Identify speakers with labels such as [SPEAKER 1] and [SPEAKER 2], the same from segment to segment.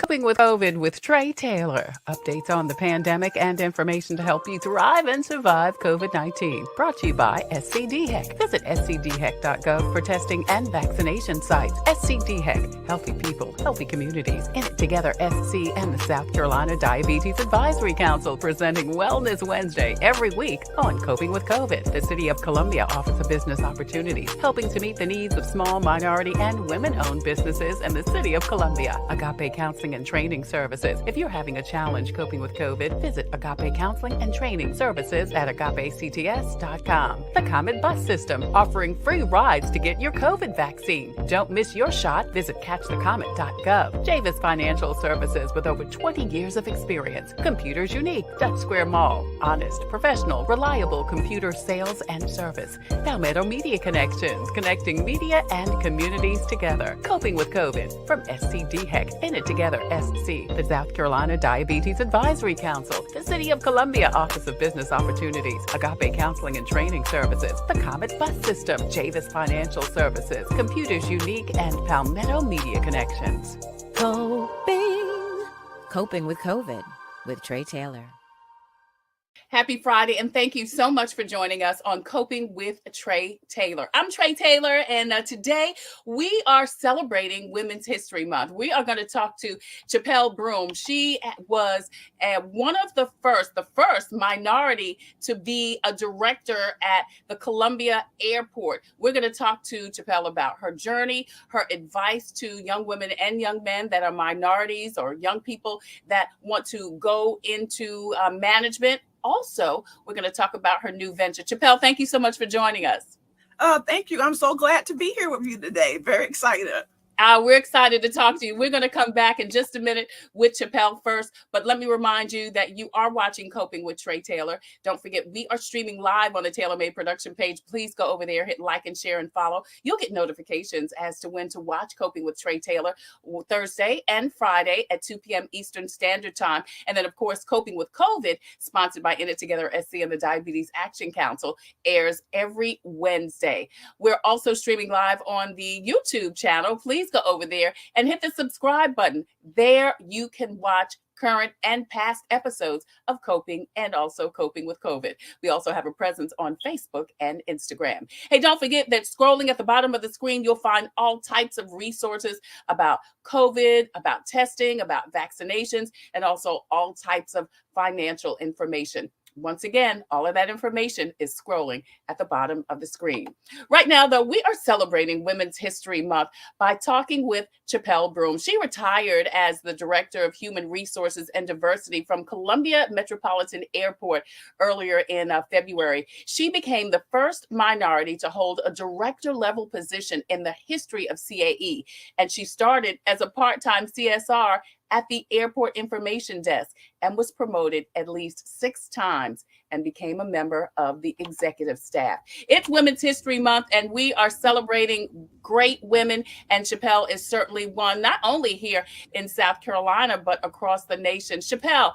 [SPEAKER 1] Coping with COVID with Tre Tailor. Updates on the pandemic and information to help you thrive and survive COVID-19. Brought to you by SCDHEC. Visit scdhec.gov for testing and vaccination sites. SCDHEC. Healthy people, healthy communities. In it together, SC and the South Carolina Diabetes Advisory Council presenting Wellness Wednesday every week on Coping with COVID. The City of Columbia Office of Business Opportunities, helping to meet the needs of small, minority, and women-owned businesses in the City of Columbia. Agape Counseling and Training Services. If you're having a challenge coping with COVID, visit Agape Counseling and Training Services at agapects.com. The Comet Bus System, offering free rides to get your COVID vaccine. Don't miss your shot. Visit catchthecomet.gov. Javis Financial Services, with over 20 years of experience. Computers Unique, Dutch Square Mall. Honest, professional, reliable computer sales and service. Palmetto Media Connections, connecting media and communities together. Coping with COVID from SCDHEC. In it together, SC, the South Carolina Diabetes Advisory Council, the City of Columbia Office of Business Opportunities, Agape Counseling and Training Services, the Comet Bus System, Javis Financial Services, Computers Unique, and Palmetto Media Connections.
[SPEAKER 2] Coping with COVID with Tre Tailor.
[SPEAKER 3] Happy Friday, and thank you so much for joining us on Coping with Tre Tailor. I'm Tre Tailor, and today we are celebrating Women's History Month. We are going to talk to Chapelle Broome. She was one of the first minority to be a director at the Columbia Airport. We're going to talk to Chapelle about her journey, her advice to young women and young men that are minorities or young people that want to go into management. Also, we're going to talk about her new venture. Chapelle, thank you so much for joining us.
[SPEAKER 4] Thank you. I'm so glad to be here with you today. Very excited.
[SPEAKER 3] We're excited to talk to you. We're going to come back in just a minute with Chapelle first, but let me remind you that you are watching Coping with Tre Tailor. Don't forget, we are streaming live on the Tailor Made production page. Please go over there, hit like and share and follow. You'll get notifications as to when to watch Coping with Tre Tailor Thursday and Friday at 2 p.m. Eastern Standard Time. And then, of course, Coping with COVID, sponsored by In It Together SC and the Diabetes Action Council, airs every Wednesday. We're also streaming live on the YouTube channel. Please go over there and hit the subscribe button. There you can watch current and past episodes of Coping and also Coping with COVID. We also have a presence on Facebook and Instagram. Hey, don't forget that scrolling at the bottom of the screen, you'll find all types of resources about COVID, about testing, about vaccinations, and also all types of financial information. Once again, all of that information is scrolling at the bottom of the screen. Right now, though, we are celebrating Women's History Month by talking with Chapelle Broome. She retired as the Director of Human Resources and Diversity from Columbia Metropolitan Airport earlier in February. She became the first minority to hold a director-level position in the history of CAE, and she started as a part-time CSR at the Airport Information Desk and was promoted at least 6 times and became a member of the executive staff. It's Women's History Month, and we are celebrating great women, and Chapelle is certainly one, not only here in South Carolina, but across the nation. Chapelle,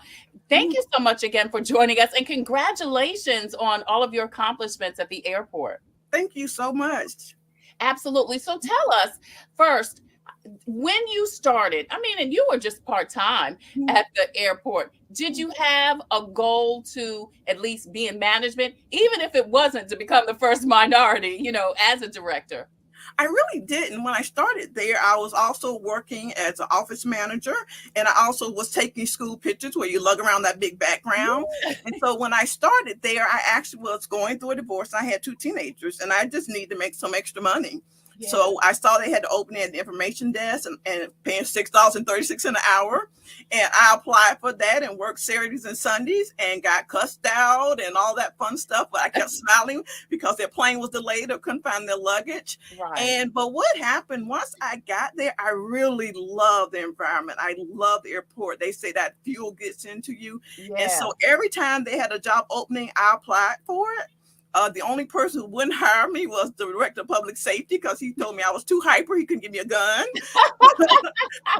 [SPEAKER 3] thank you so much again for joining us, and congratulations on all of your accomplishments at the airport.
[SPEAKER 4] Thank you so much.
[SPEAKER 3] Absolutely. So tell us first, when you started, and you were just part-time at the airport, did you have a goal to at least be in management, even if it wasn't to become the first minority, as a director?
[SPEAKER 4] I really didn't. When I started there, I was also working as an office manager, and I also was taking school pictures where you lug around that big background. And so when I started there, I actually was going through a divorce. I had 2 teenagers, and I just needed to make some extra money. Yeah. So I saw they had to open at the information desk and paying $6.36 an hour. And I applied for that and worked Saturdays and Sundays and got cussed out and all that fun stuff. But I kept smiling because their plane was delayed or couldn't find their luggage. Right. But what happened once I got there, I really loved the environment. I love the airport. They say that fuel gets into you. Yeah. And so every time they had a job opening, I applied for it. The only person who wouldn't hire me was the director of public safety because he told me I was too hyper. He couldn't give me a gun.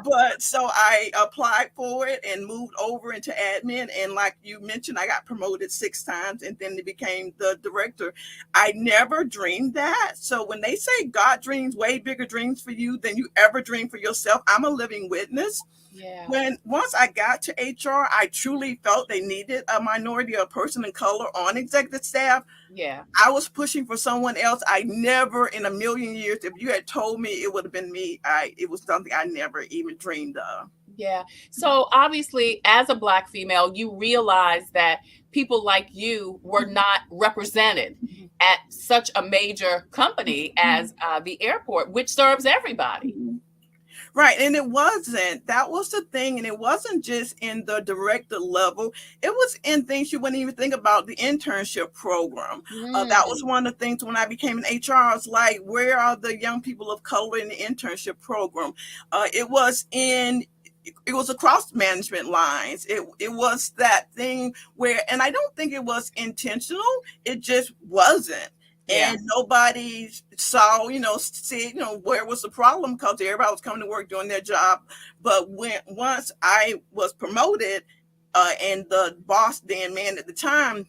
[SPEAKER 4] But so I applied for it and moved over into admin. And like you mentioned, I got promoted 6 times and then became the director. I never dreamed that. So when they say God dreams way bigger dreams for you than you ever dreamed for yourself, I'm a living witness.
[SPEAKER 3] Yeah.
[SPEAKER 4] When once I got to HR, I truly felt they needed a minority, a person of color on executive staff.
[SPEAKER 3] Yeah.
[SPEAKER 4] I was pushing for someone else. I never in a million years, if you had told me it would have been me, it was something I never even dreamed of.
[SPEAKER 3] Yeah. So obviously, as a Black female, you realize that people like you were not represented at such a major company as the airport, which serves everybody.
[SPEAKER 4] Right. And it wasn't, that was the thing. And it wasn't just in the director level, it was in things you wouldn't even think about, the internship program. That was
[SPEAKER 3] Mm.
[SPEAKER 4] one of the things when I became an HR, I was like, where are the young people of color in the internship program? It was in, it was across management lines. It was that thing where, and I don't think it was intentional, it just wasn't.
[SPEAKER 3] Yeah.
[SPEAKER 4] And nobody saw, see, where was the problem, because everybody was coming to work doing their job. But once I was promoted, and the boss, Dan Man at the time,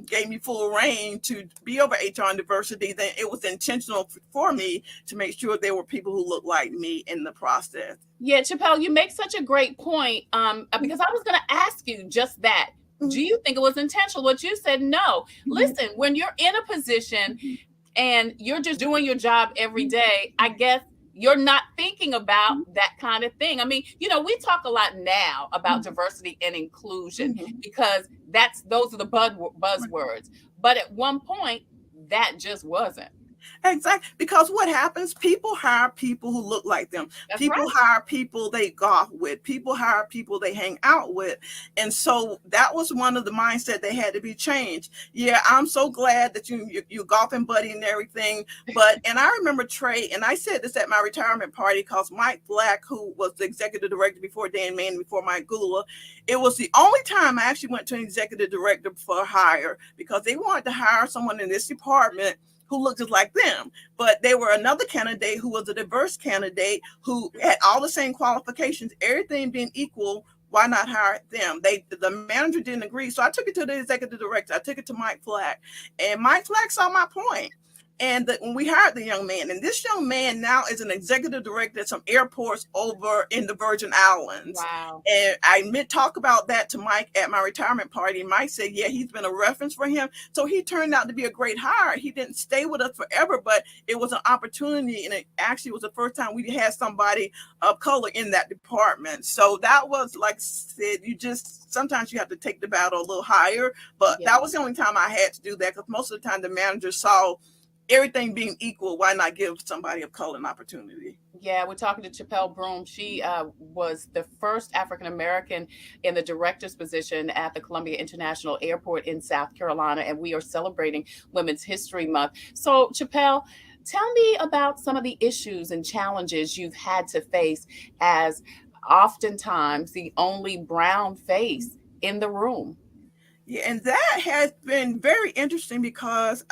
[SPEAKER 4] gave me full reign to be over HR and diversity, then it was intentional for me to make sure there were people who looked like me in the process.
[SPEAKER 3] Yeah, Chapelle, you make such a great point. Because I was going to ask you just that. Do you think it was intentional? What you said, no. Listen, when you're in a position and you're just doing your job every day, I guess you're not thinking about that kind of thing. I mean, we talk a lot now about diversity and inclusion because those are the buzzwords. But at one point, that just wasn't.
[SPEAKER 4] Exactly. Because what happens, people hire people who look like them.
[SPEAKER 3] That's
[SPEAKER 4] People
[SPEAKER 3] right.
[SPEAKER 4] hire people they golf with. People hire people they hang out with. And so that was one of the mindset that had to be changed. Yeah, I'm so glad that you golfing buddy and everything. And I remember Trey, and I said this at my retirement party, because Mike Black, who was the executive director before Dan Mann, before Mike Gula, it was the only time I actually went to an executive director for a hire, because they wanted to hire someone in this department who looked just like them. But they were another candidate who was a diverse candidate who had all the same qualifications, everything being equal. Why not hire them? The manager didn't agree. So I took it to the executive director. I took it to Mike Flack. And Mike Flack saw my point. And when we hired the young man, and this young man now is an executive director at some airports over in the Virgin Islands.
[SPEAKER 3] Wow.
[SPEAKER 4] And I talk about that to Mike at my retirement party. Mike said, yeah, he's been a reference for him. So he turned out to be a great hire. He didn't stay with us forever, but it was an opportunity. And it actually was the first time we had somebody of color in that department. So that was, like I said, sometimes you have to take the battle a little higher. But that was the only time I had to do that, because most of the time the manager saw everything being equal, why not give somebody of color an opportunity?
[SPEAKER 3] Yeah, we're talking to Chapelle Broome. She was the first African American in the director's position at the Columbia International Airport in South Carolina, and we are celebrating Women's History Month. So, Chapelle, tell me about some of the issues and challenges you've had to face as oftentimes the only brown face in the room.
[SPEAKER 4] Yeah, and that has been very interesting, because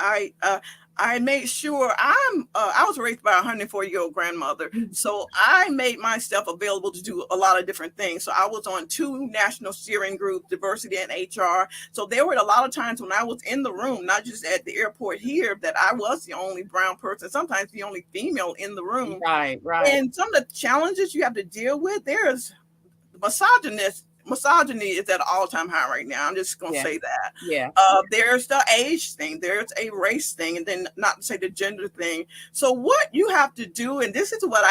[SPEAKER 4] I made sure I was raised by a 104-year-old grandmother. So I made myself available to do a lot of different things. So I was on 2 national steering groups, diversity and HR. So there were a lot of times when I was in the room, not just at the airport here, that I was the only brown person, sometimes the only female in the room.
[SPEAKER 3] Right.
[SPEAKER 4] And some of the challenges you have to deal with, there's misogyny is at an all-time high right now. I'm just gonna say that.
[SPEAKER 3] Yeah.
[SPEAKER 4] There's the age thing, there's a race thing, and then not to say the gender thing. So what you have to do, and this is what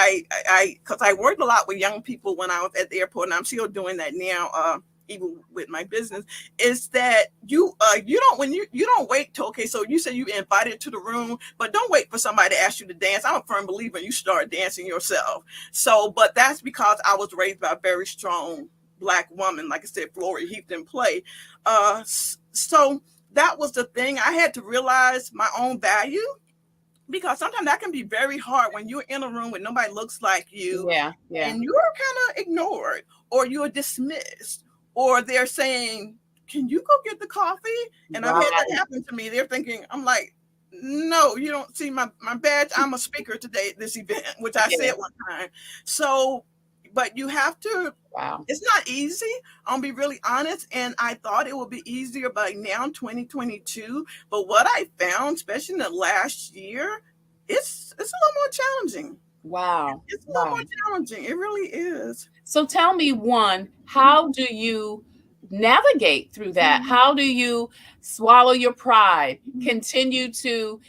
[SPEAKER 4] because I worked a lot with young people when I was at the airport, and I'm still doing that now, even with my business, is that you don't wait till, okay, so you say you invited to the room, but don't wait for somebody to ask you to dance. I'm a firm believer you start dancing yourself. So, but that's because I was raised by a very strong Black woman, like I said, Florida Heath didn't play. So that was the thing. I had to realize my own value, because sometimes that can be very hard when you're in a room where nobody looks like you.
[SPEAKER 3] Yeah.
[SPEAKER 4] And you're kind of ignored, or you're dismissed, or they're saying, can you go get the coffee? And I've had that happen to me. They're thinking, I'm like, no, you don't see my badge. I'm a speaker today at this event, which I said one time. So, but you have to, it's not easy. I'll be really honest. And I thought it would be easier by now, 2022. But what I found, especially in the last year, it's a little more challenging.
[SPEAKER 3] Wow.
[SPEAKER 4] It's a little
[SPEAKER 3] Wow.
[SPEAKER 4] more challenging. It really is.
[SPEAKER 3] So tell me, one, how do you navigate through that? How do you swallow your pride, continue to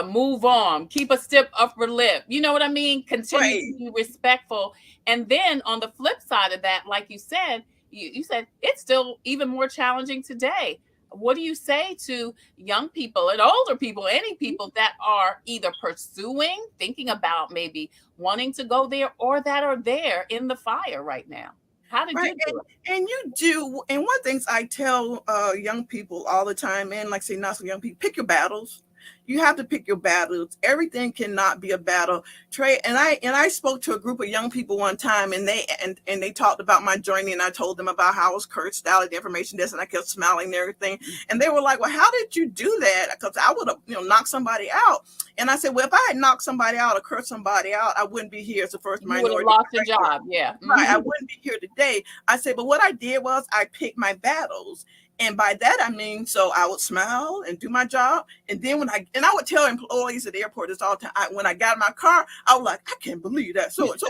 [SPEAKER 3] move on, keep a stiff upper lip? You know what I mean? Continue to
[SPEAKER 4] Right.
[SPEAKER 3] be respectful. And then on the flip side of that, like you said, you said it's still even more challenging today. What do you say to young people and older people, any people that are either pursuing, thinking about maybe wanting to go there, or that are there in the fire right now? How did
[SPEAKER 4] Right.
[SPEAKER 3] you do it?
[SPEAKER 4] And you do. And one things I tell young people all the time, and like I say, not so young people, pick your battles. You have to pick your battles. Everything cannot be a battle. Trey and I spoke to a group of young people one time, and they talked about my journey, and I told them about how I was cursed out of the information desk, and I kept smiling and everything. And they were like, "Well, how did you do that?" Because I would have, knocked somebody out. And I said, "Well, if I had knocked somebody out or cursed somebody out, I wouldn't be here as the first
[SPEAKER 3] You would have
[SPEAKER 4] minority
[SPEAKER 3] lost your
[SPEAKER 4] director.
[SPEAKER 3] job. Yeah.
[SPEAKER 4] Right, I wouldn't be here today." I said, "But what I did was I picked my battles." And by that I mean, so I would smile and do my job, and then I would tell employees at the airport this all the time. When I got in my car, I was like, "I can't believe that so and so,"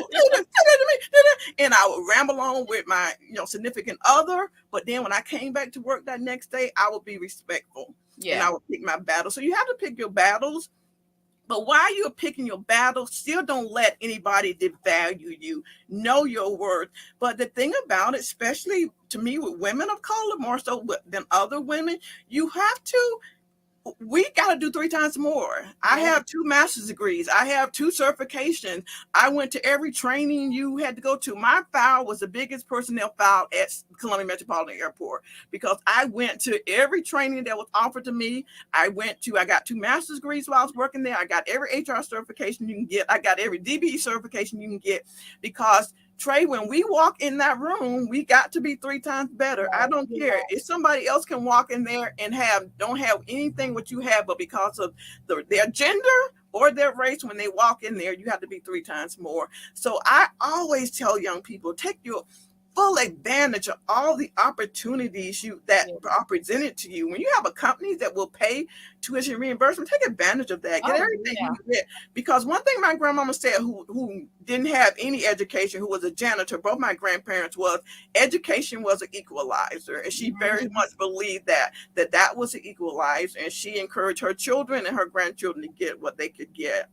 [SPEAKER 4] and I would ramble on with my significant other. But then when I came back to work that next day, I would be respectful, and I
[SPEAKER 3] Yeah.
[SPEAKER 4] would pick my battles. So you have to pick your battles. But while you're picking your battle, still don't let anybody devalue you. Know your worth. But the thing about it, especially to me with women of color, more so than other women, you have to we got to do 3 times more. I
[SPEAKER 3] Yeah.
[SPEAKER 4] have 2 master's degrees. I have 2 certifications. I went to every training you had to go to. My file was the biggest personnel file at Columbia Metropolitan Airport because I went to every training that was offered to me. I got 2 master's degrees while I was working there. I got every HR certification you can get. I got every DBE certification you can get because Trey, when we walk in that room, we got to be 3 times better. I don't care if somebody else can walk in there and don't have anything what you have, but because of their gender or their race, when they walk in there, you have to be 3 times more. So I always tell young people, take your full advantage of all the opportunities that are presented to you. When you have a company that will pay tuition reimbursement, take advantage of that. Get everything you can get. Because one thing my grandmama said, who didn't have any education, who was a janitor, both my grandparents was, education was an equalizer. And she very much believed that was an equalizer. And she encouraged her children and her grandchildren to get what they could get.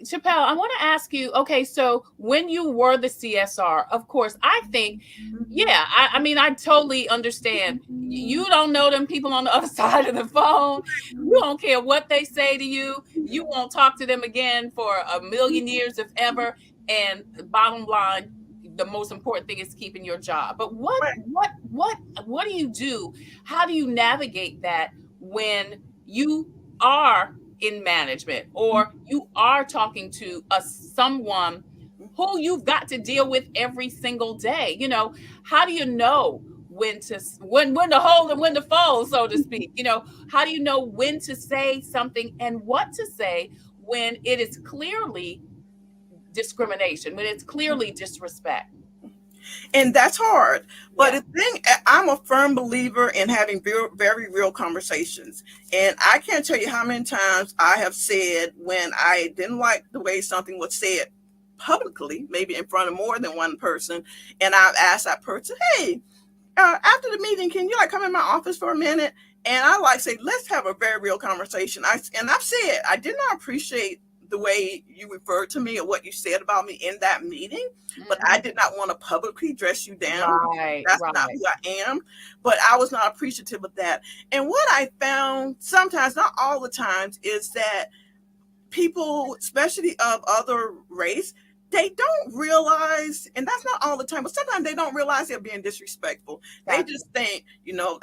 [SPEAKER 3] Chapelle, I want to ask you, okay, so when you were the CSR, of course, I think, yeah, I mean, I totally understand. You don't know them people on the other side of the phone. You don't care what they say to you. You won't talk to them again for a million years, if ever. And bottom line, the most important thing is keeping your job. But what do you do? How do you navigate that when you are in management or you are talking to someone who you've got to deal with every single day? How do you know when to hold and when to fold, so to speak? How do you know when to say something and what to say when it is clearly discrimination, when it's clearly disrespect?
[SPEAKER 4] And that's hard. But
[SPEAKER 3] Yeah.
[SPEAKER 4] the thing, I'm a firm believer in having very, very real conversations. And I can't tell you how many times I have said when I didn't like the way something was said publicly, maybe in front of more than one person, and I've asked that person, "Hey, after the meeting, can you come in my office for a minute?" And I say, "Let's have a very real conversation." I've said I did not appreciate the way you referred to me or what you said about me in that meeting, but I did not want to publicly dress you down.
[SPEAKER 3] Right,
[SPEAKER 4] That's
[SPEAKER 3] right.
[SPEAKER 4] not who I am. But I was not appreciative of that. And what I found sometimes, not all the times, is that people, especially of other race, they don't realize, and that's not all the time, but sometimes they don't realize they're being disrespectful. They just think,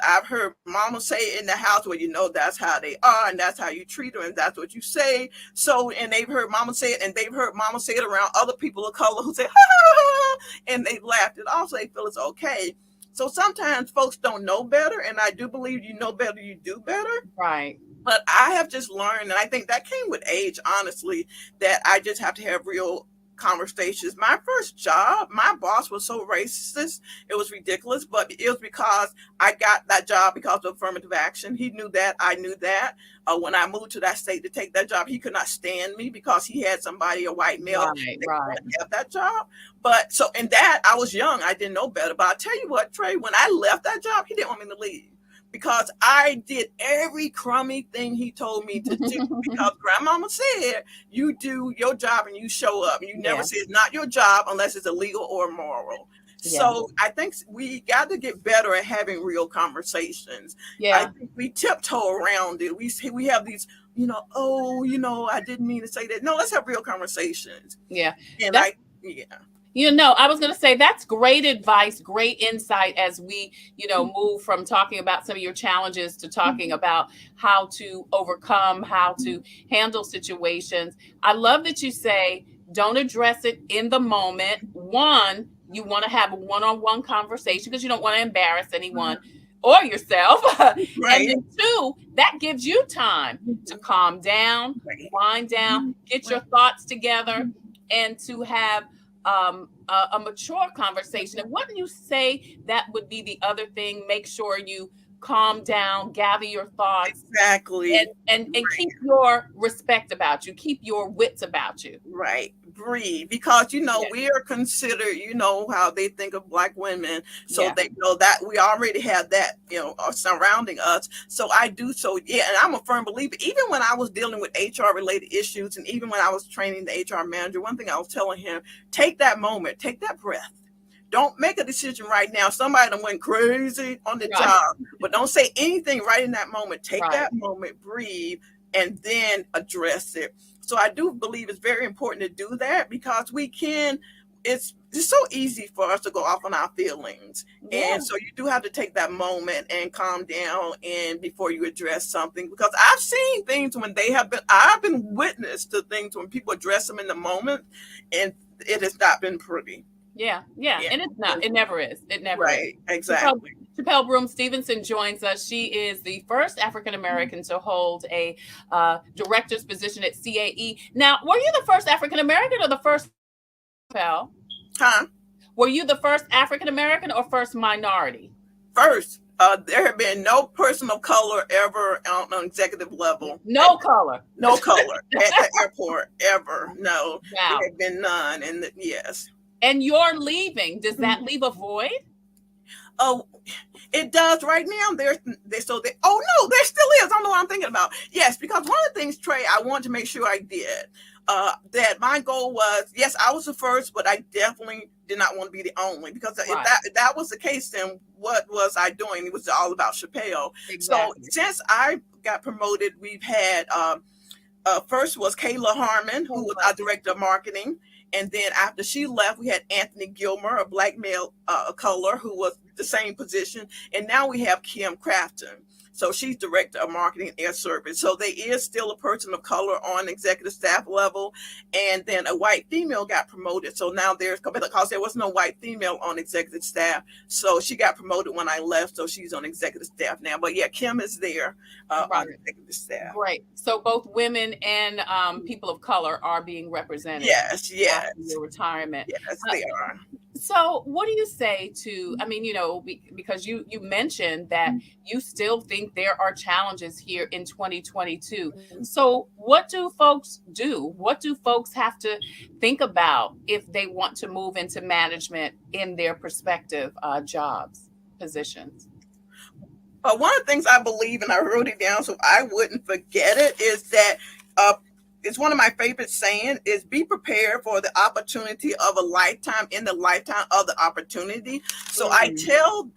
[SPEAKER 4] I've heard mama say it in the house, well, that's how they are, and that's how you treat them, and that's what you say. So, and they've heard mama say it, and they've heard mama say it around other people of color who say, ha, ha, ha, and they laughed it off, so they feel it's okay. So sometimes folks don't know better, and I do believe you know better, you do better.
[SPEAKER 3] Right.
[SPEAKER 4] But I have just learned, and I think that came with age, honestly, that I just have to have real conversations. My first job, my boss was so racist, it was ridiculous, but it was because I got that job because of affirmative action. He knew that, I knew that. When I moved to that state to take that job, he could not stand me because he had somebody, a white male,
[SPEAKER 3] Right.
[SPEAKER 4] have that job. But so in that, I was young, I didn't know better. But I tell you what, Trey, when I left that job, he didn't want me to leave, because I did every crummy thing he told me to do. Because grandmama said, you do your job and you show up. You never say it's not your job unless it's illegal or immoral. So I think we got to get better at having real conversations. I think we tiptoe around it. We have these, I didn't mean to say that. No, let's have real conversations. And
[SPEAKER 3] I was going to say that's great advice, great insight as we, move from talking about some of your challenges to talking about how to overcome, how to handle situations. I love that you say, don't address it in the moment. One, you want to have a one-on-one conversation because you don't want to embarrass anyone or yourself.
[SPEAKER 4] Right.
[SPEAKER 3] And then two, that gives you time to calm down, wind down, get your thoughts together, and to have a mature conversation. And wouldn't you say that would be the other thing? Make sure you calm down, gather your thoughts.
[SPEAKER 4] Exactly.
[SPEAKER 3] And keep your respect about you, keep your wits about you.
[SPEAKER 4] Right. Breathe. Because, we are considered, how they think of Black women. So they know that we already have that, surrounding us. So I do so. Yeah. And I'm a firm believer, even when I was dealing with HR related issues, and even when I was training the HR manager, one thing I was telling him, take that moment, take that breath. Don't make a decision right now. Somebody done went crazy on the job, but don't say anything right in that moment. Take that moment, breathe, and then address it. So I do believe it's very important to do that, because it's so easy for us to go off on our feelings. And so you do have to take that moment and calm down and before you address something, because I've seen things when I've been witness to things when people address them in the moment, and it has not been pretty.
[SPEAKER 3] Yeah. And it's not. It never is. It never is.
[SPEAKER 4] Right, exactly.
[SPEAKER 3] Chapelle Broome Stevenson joins us. She is the first African American to hold a director's position at CAE. Now, were you the first African American or the first, Chapelle?
[SPEAKER 4] Huh?
[SPEAKER 3] Were you the first African American or first minority?
[SPEAKER 4] First. There have been no person of color ever on an executive level.
[SPEAKER 3] No color
[SPEAKER 4] at the airport ever. No,
[SPEAKER 3] wow.
[SPEAKER 4] There have been none. And yes.
[SPEAKER 3] And you're leaving. Does that leave a void?
[SPEAKER 4] Oh, it does right now. There still is. I don't know what I'm thinking about. Yes, because one of the things, Trey, I wanted to make sure I did, that my goal was, yes, I was the first, but I definitely did not want to be the only, because if that was the case, then what was I doing? It was all about Chapelle.
[SPEAKER 3] Exactly.
[SPEAKER 4] So since I got promoted, we've had, first was Kayla Harmon, who was our director of marketing. And then after she left, we had Anthony Gilmer, a Black male of color, who was the same position. And now we have Kim Crafton. So she's director of marketing and air service. So there is still a person of color on executive staff level. And then a white female got promoted. So now because there was no white female on executive staff. So she got promoted when I left. So she's on executive staff now. But yeah, Kim is there on executive staff.
[SPEAKER 3] Great. So both women and people of color are being represented.
[SPEAKER 4] Yes.
[SPEAKER 3] After your retirement.
[SPEAKER 4] Yes, they are.
[SPEAKER 3] So what do you say to, because you mentioned that you still think there are challenges here in 2022. So what do folks do? What do folks have to think about if they want to move into management in their prospective jobs, positions?
[SPEAKER 4] One of the things I believe, and I wrote it down so I wouldn't forget it, is that it's one of my favorite saying is be prepared for the opportunity of a lifetime in the lifetime of the opportunity. So I tell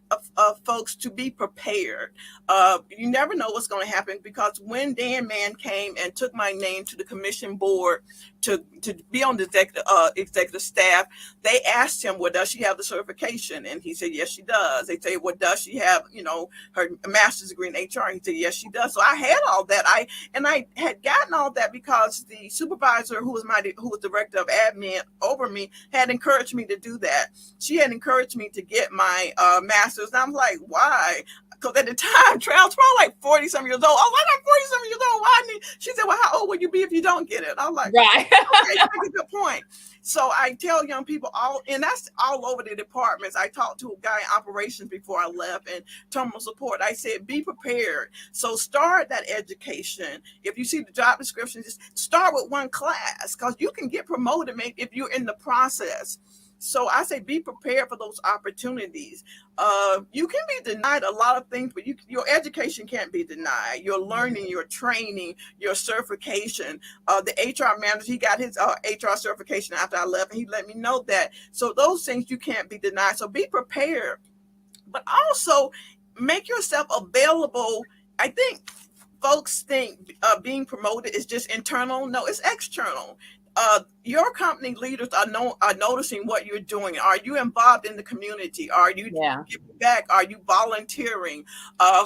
[SPEAKER 4] folks to be prepared. You never know what's going to happen, because when Dan Mann came and took my name to the commission board to be on the executive staff, they asked him, well, does she have the certification? And he said, yes, she does. They say, well, does she have, her master's degree in HR? And he said, yes, she does. So I had all that. I had gotten all that because the supervisor who was director of admin over me had encouraged me to do that. She had encouraged me to get my master's. And I'm like, why? Because at the time, Trey, I was probably like 40-some years old. Oh, I'm 40-some years old. Why? She said, well, how old will you be if you don't get it? I'm like,
[SPEAKER 3] right.
[SPEAKER 4] Okay, that's a good point. So I tell young people and that's all over the departments. I talked to a guy in operations before I left and terminal support. I said, be prepared. So start that education. If you see the job description, just start with one class, because you can get promoted maybe if you're in the process. So I say, be prepared for those opportunities. You can be denied a lot of things, but your education can't be denied. Your learning, your training, your certification. The HR manager, he got his HR certification after I left, and he let me know that. So those things you can't be denied. So be prepared, but also make yourself available. I think folks think being promoted is just internal. No, it's external. Your company leaders are noticing what you're doing. Are you involved in the community? Are you giving back? Are you volunteering?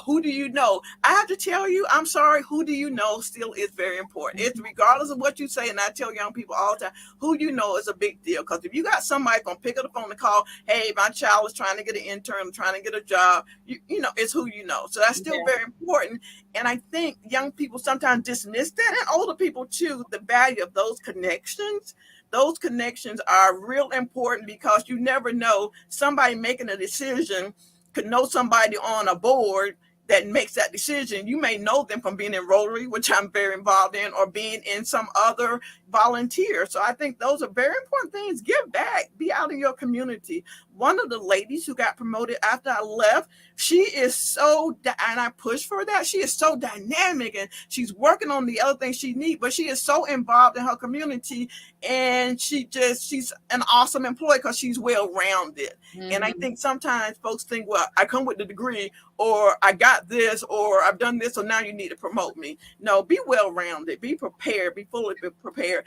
[SPEAKER 4] Who do you know? I have to tell you, I'm sorry, who do you know still is very important. It's regardless of what you say, and I tell young people all the time, who you know is a big deal. Because if you got somebody gonna pick up the phone and call, hey, my child is trying to get an intern, trying to get a job, you know, it's who you know. So that's still very important. And I think young people sometimes dismiss that, and older people too, the value of those connections. Those connections are real important, because you never know, somebody making a decision could know somebody on a board that makes that decision. You may know them from being in Rotary, which I'm very involved in, or being in some other volunteer. So I think those are very important things. Give back, be out in your community. One of the ladies who got promoted after I left, she is so, and I push for that. She is so dynamic, and she's working on the other things she needs, but she is so involved in her community, and she's an awesome employee because she's well-rounded. Mm-hmm. And I think sometimes folks think, well, I come with the degree, or I got this, or I've done this, so now you need to promote me. No, be well-rounded, be prepared, be fully prepared.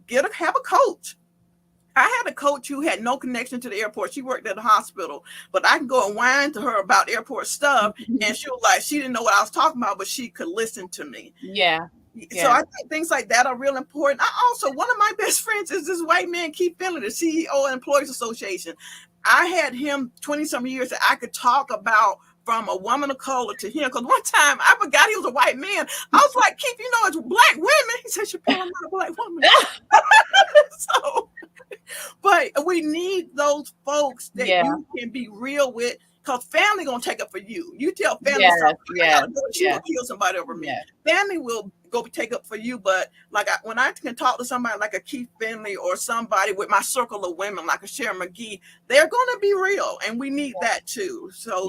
[SPEAKER 4] Have a coach. I had a coach who had no connection to the airport. She worked at a hospital, but I can go and whine to her about airport stuff, and she was like, she didn't know what I was talking about, but she could listen to me.
[SPEAKER 3] Yeah.
[SPEAKER 4] So I think things like that are real important. One of my best friends is this white man, Keith Finley, the CEO of Employees Association. I had him 20-some years that I could talk about from a woman of color to him. Because one time I forgot he was a white man. I was like, Keith, you know, it's black women. He said, Chapelle, I'm not a black woman. So, but we need those folks that you can be real with, because family gonna take up for you. You tell family she will kill somebody over me. Family will go take up for you. But like when I can talk to somebody like a Keith Finley, or somebody with my circle of women like a Sharon McGee, they're gonna be real, and we need that too. So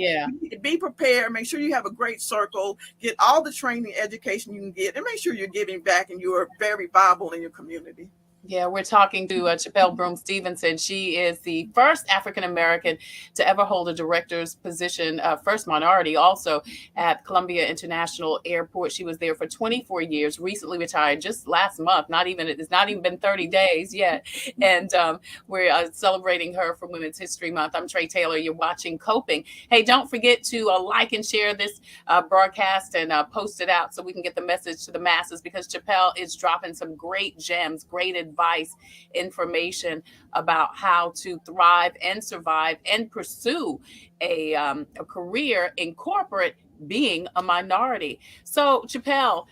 [SPEAKER 4] be prepared. Make sure you have a great circle. Get all the training, education you can get, and make sure you're giving back and you are very viable in your community.
[SPEAKER 3] Yeah, we're talking to Chapelle Broome Stevenson. She is the first African-American to ever hold a director's position, first minority also, at Columbia International Airport. She was there for 24 years, recently retired just last month. It's not even been 30 days yet. And we're celebrating her for Women's History Month. I'm Tre Tailor. You're watching Coping. Hey, don't forget to like and share this broadcast and post it out so we can get the message to the masses, because Chapelle is dropping some great gems, great advice, information about how to thrive and survive and pursue a career in corporate, being a minority. So Chapelle,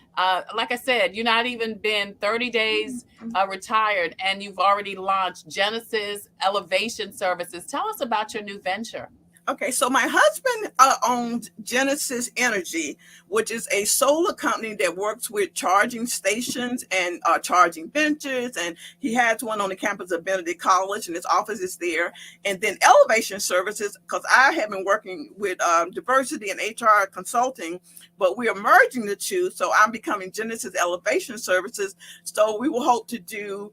[SPEAKER 3] like I said, you're not even been 30 days retired, and you've already launched Genesis Elevation Services. Tell us about your new venture.
[SPEAKER 4] Okay, so my husband owns Genesis Energy, which is a solar company that works with charging stations and charging benches. And he has one on the campus of Benedict College, and his office is there. And then Elevation Services, because I have been working with diversity and HR consulting, but we are merging the two. So I'm becoming Genesis Elevation Services. So we will hope to do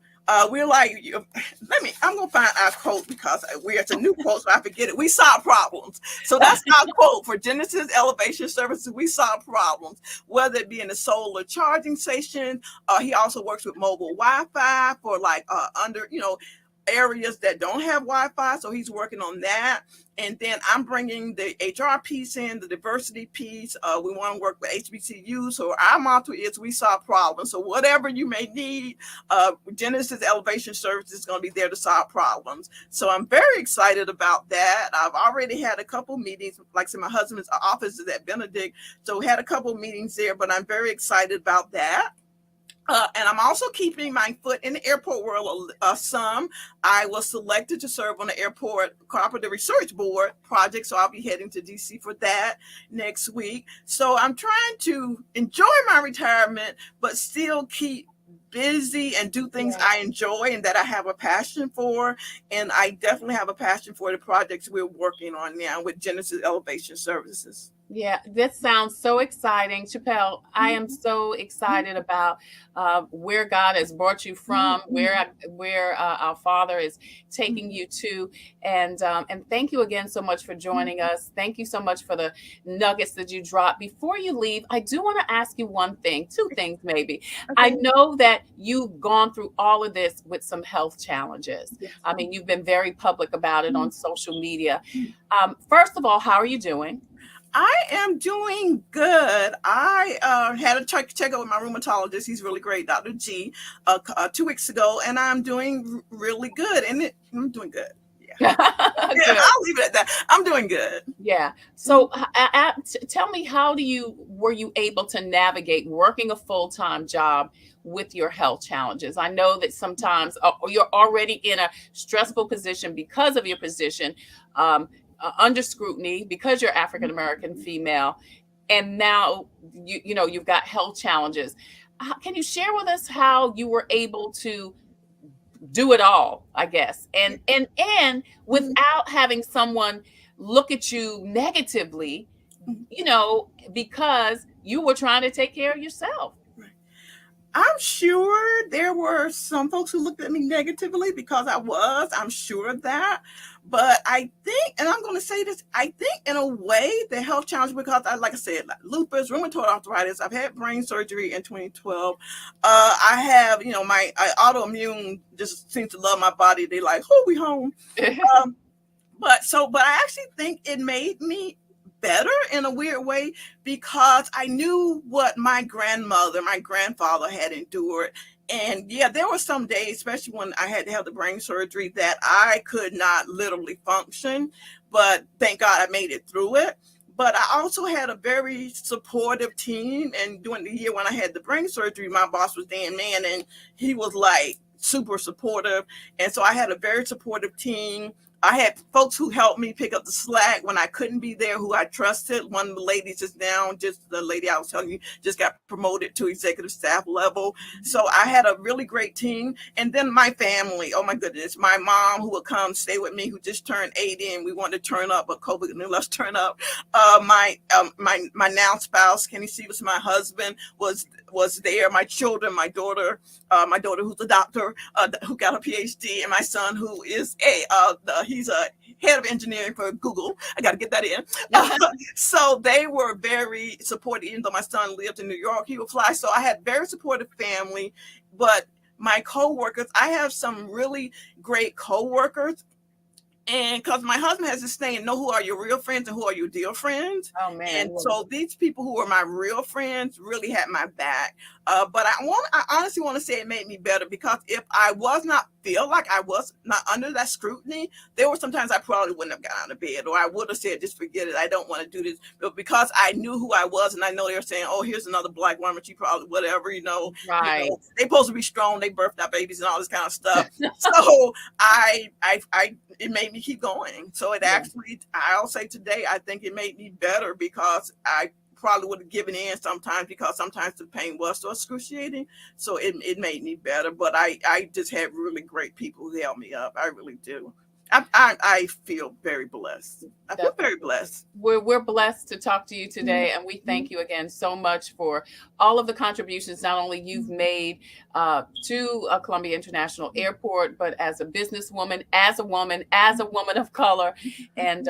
[SPEAKER 4] we're like, I'm going to find our quote, because it's a new quote, so I forget it. We solve problems. So that's our quote for Genesis Elevation Services. We solve problems, whether it be in the solar charging station. He also works with mobile Wi-Fi for areas that don't have Wi-Fi. So he's working on that. And then I'm bringing the HR piece in, the diversity piece. We want to work with HBCUs. So our motto is we solve problems. So whatever you may need, Genesis Elevation Service is going to be there to solve problems. So I'm very excited about that. I've already had a couple meetings. Like I said, my husband's office is at Benedict. So we had a couple meetings there, but I'm very excited about that. And I'm also keeping my foot in the airport world some. I was selected to serve on the Airport Cooperative Research Board project, so I'll be heading to DC for that next week. So I'm trying to enjoy my retirement, but still keep busy and do things I enjoy and that I have a passion for. And I definitely have a passion for the projects we're working on now with Genesis Elevation Services.
[SPEAKER 3] Yeah, this sounds so exciting. Chapelle, I am so excited about where God has brought you from, where our Father is taking you to. And thank you again so much for joining us. Thank you so much for the nuggets that you dropped. Before you leave, I do want to ask you one thing, two things maybe.
[SPEAKER 4] Okay.
[SPEAKER 3] I know that you've gone through all of this with some health challenges.
[SPEAKER 4] Yes.
[SPEAKER 3] I mean, you've been very public about it on social media. First of all, how are you doing?
[SPEAKER 4] I am doing good. I had a check up with my rheumatologist. He's really great, Dr. G, 2 weeks ago, and I'm doing really good. And I'm doing good. Yeah. I'll leave it at that. I'm doing good.
[SPEAKER 3] Yeah. So tell me, were you able to navigate working a full-time job with your health challenges? I know that sometimes you're already in a stressful position because of your position, under scrutiny because you're African American female, and now you've got health challenges. Can you share with us how you were able to do it all, I guess, and without having someone look at you negatively, because you were trying to take care of yourself?
[SPEAKER 4] I'm sure there were some folks who looked at me negatively because I'm sure of that. But I think, and I'm going to say this, I think in a way the health challenge, because like I said, lupus, rheumatoid arthritis, I've had brain surgery in 2012. I have, my autoimmune just seems to love my body. They like, oh, we home. But I actually think it made me better in a weird way because I knew what my grandfather had endured. And yeah, there were some days, especially when I had to have the brain surgery, that I could not literally function, but thank God I made it through it. But I also had a very supportive team. And during the year when I had the brain surgery, my boss was Dan Mann, and he was like super supportive. And so I had a very supportive team. I had folks who helped me pick up the slack when I couldn't be there, who I trusted. One of the ladies the lady I was telling you, just got promoted to executive staff level. So I had a really great team. And then my family, oh my goodness, my mom who would come stay with me, who just turned 80, and we wanted to turn up, but COVID knew let's turn up. My now spouse, Kenny Stevens, my husband, was there. My children, my daughter who's a doctor, who got a PhD, and my son who is he's a head of engineering for Google. I got to get that in. So they were very supportive. Even though my son lived in New York, he would fly. So I had very supportive family. But my coworkers, I have some really great coworkers. And because my husband has this saying, know who are your real friends and who are your dear friends.
[SPEAKER 3] Oh man!
[SPEAKER 4] And so these people who are my real friends really had my back. But I honestly want to say it made me better, because if I was not feel like I was not under that scrutiny, there were sometimes I probably wouldn't have got out of bed, or I would have said, just forget it. I don't want to do this. But because I knew who I was, and I know they were saying, oh, here's another Black woman, she probably whatever,
[SPEAKER 3] Right.
[SPEAKER 4] They supposed to be strong. They birthed out babies and all this kind of stuff. So it made me keep going. So it actually, I'll say today, I think it made me better, because I probably would have given in sometimes, because sometimes the pain was so excruciating. So it made me better. But I just had really great people who held me up. I really do. I feel very blessed. I feel very blessed.
[SPEAKER 3] We're blessed to talk to you today, and we thank you again so much for all of the contributions not only you've made to Columbia International Airport, but as a businesswoman, as a woman of color, and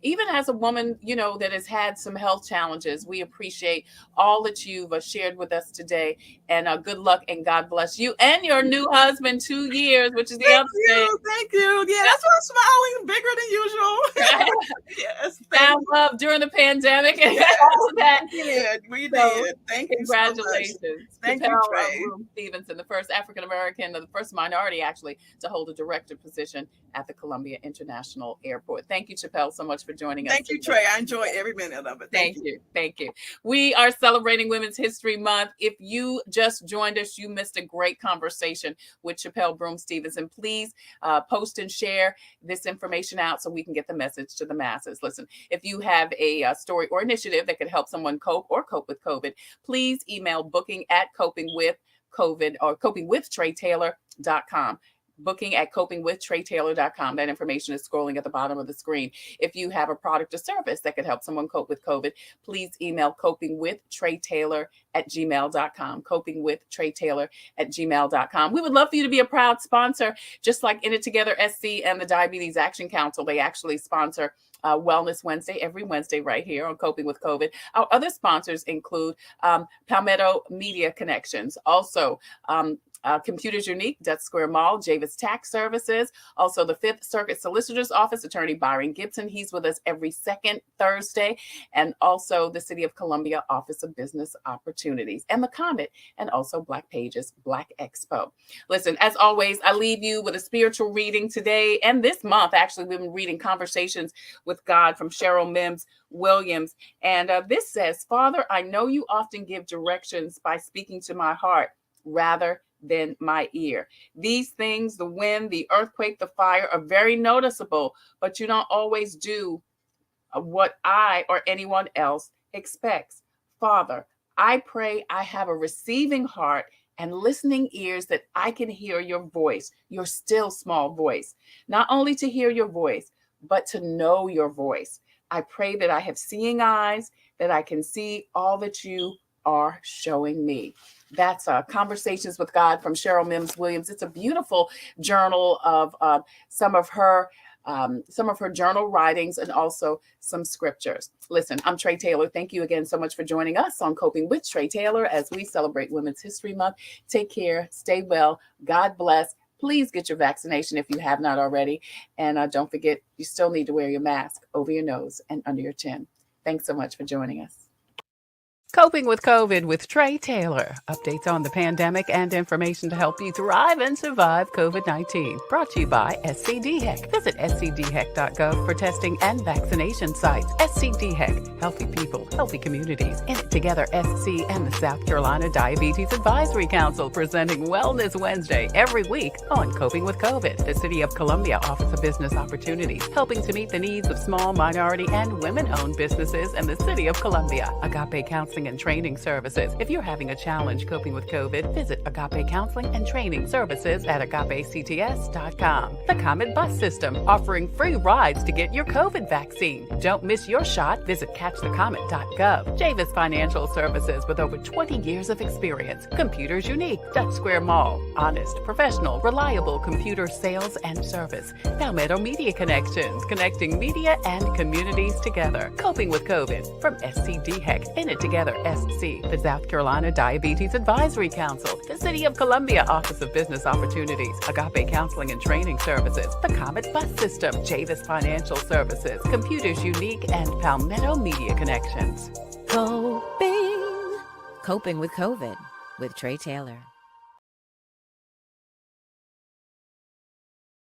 [SPEAKER 3] even as a woman, that has had some health challenges. We appreciate all that you've shared with us today, and good luck and God bless you and your new husband, 2 years, which is the other thing.
[SPEAKER 4] Thank you. Yeah, that's why I'm smiling bigger than usual. Yes.
[SPEAKER 3] Family love during the pandemic and all of that.
[SPEAKER 4] We
[SPEAKER 3] So,
[SPEAKER 4] did. Thank you so much.
[SPEAKER 3] congratulations.
[SPEAKER 4] Thank you,
[SPEAKER 3] Chapelle
[SPEAKER 4] Tre.
[SPEAKER 3] Broome Stevenson, the first African American, the first minority actually, to hold a director position at the Columbia International Airport. Thank you, Chapelle, so much for joining us.
[SPEAKER 4] Thank you, Tre. I enjoy every minute of it.
[SPEAKER 3] Thank you. Thank you. We are celebrating Women's History Month. If you just joined us, you missed a great conversation with Chapelle Broome Stevenson. Please post and share this information out so we can get the message to the masses. Listen, if you have a story or initiative that could help someone cope with COVID, please email booking@copingwithcovid or copingwithtreTailor.com. booking@copingwithtreTailor.com. That information is scrolling at the bottom of the screen. If you have a product or service that could help someone cope with COVID, please email copingwithtreTailor@gmail.com. copingwithtreTailor@gmail.com. We would love for you to be a proud sponsor, just like In It Together SC and the Diabetes Action Council. They actually sponsor Wellness Wednesday every Wednesday right here on Coping with COVID. Our other sponsors include Palmetto Media Connections, also Computers Unique, Dutch Square Mall, Javis Tax Services, also the Fifth Circuit Solicitor's Office, Attorney Byron Gibson. He's with us every second Thursday, and also the City of Columbia Office of Business Opportunities, and the Comet, and also Black Pages, Black Expo. Listen, as always, I leave you with a spiritual reading today and this month. Actually, we've been reading Conversations with God from Cheryl Mims Williams, and this says, "Father, I know you often give directions by speaking to my heart rather than my ear. These things, the wind, the earthquake, the fire, are very noticeable, but you don't always do what I or anyone else expects. Father, I pray I have a receiving heart and listening ears that I can hear your voice, your still small voice, not only to hear your voice, but to know your voice. I pray that I have seeing eyes, that I can see all that you are showing me." That's Conversations with God from Cheryl Mims Williams. It's a beautiful journal of some of her journal writings and also some scriptures. Listen, I'm Tre Tailor. Thank you again so much for joining us on Coping with Tre Tailor as we celebrate Women's History Month. Take care. Stay well. God bless. Please get your vaccination if you have not already. And don't forget, you still need to wear your mask over your nose and under your chin. Thanks so much for joining us.
[SPEAKER 1] Coping with COVID with Tre Tailor. Updates on the pandemic and information to help you thrive and survive COVID-19. Brought to you by SCDHEC. Visit scdhec.gov for testing and vaccination sites. SCDHEC. Healthy people, healthy communities. In It Together SC and the South Carolina Diabetes Advisory Council presenting Wellness Wednesday every week on Coping with COVID. The City of Columbia Office of Business Opportunities, helping to meet the needs of small, minority, and women-owned businesses in the City of Columbia. Agape Counseling and Training Services. If you're having a challenge coping with COVID, visit Agape Counseling and Training Services at agapects.com. The Comet Bus System, offering free rides to get your COVID vaccine. Don't miss your shot. Visit catchthecomet.gov. Javis Financial Services, with over 20 years of experience. Computers Unique, Dutch Square Mall. Honest, professional, reliable computer sales and service. Palmetto Media Connections, connecting media and communities together. Coping with COVID from SCDHEC. In It Together SC, the South Carolina Diabetes Advisory Council, the City of Columbia Office of Business Opportunities, Agape Counseling and Training Services, the Comet Bus System, Javis Financial Services, Computers Unique, and Palmetto Media Connections.
[SPEAKER 2] Coping with COVID with Tre Tailor.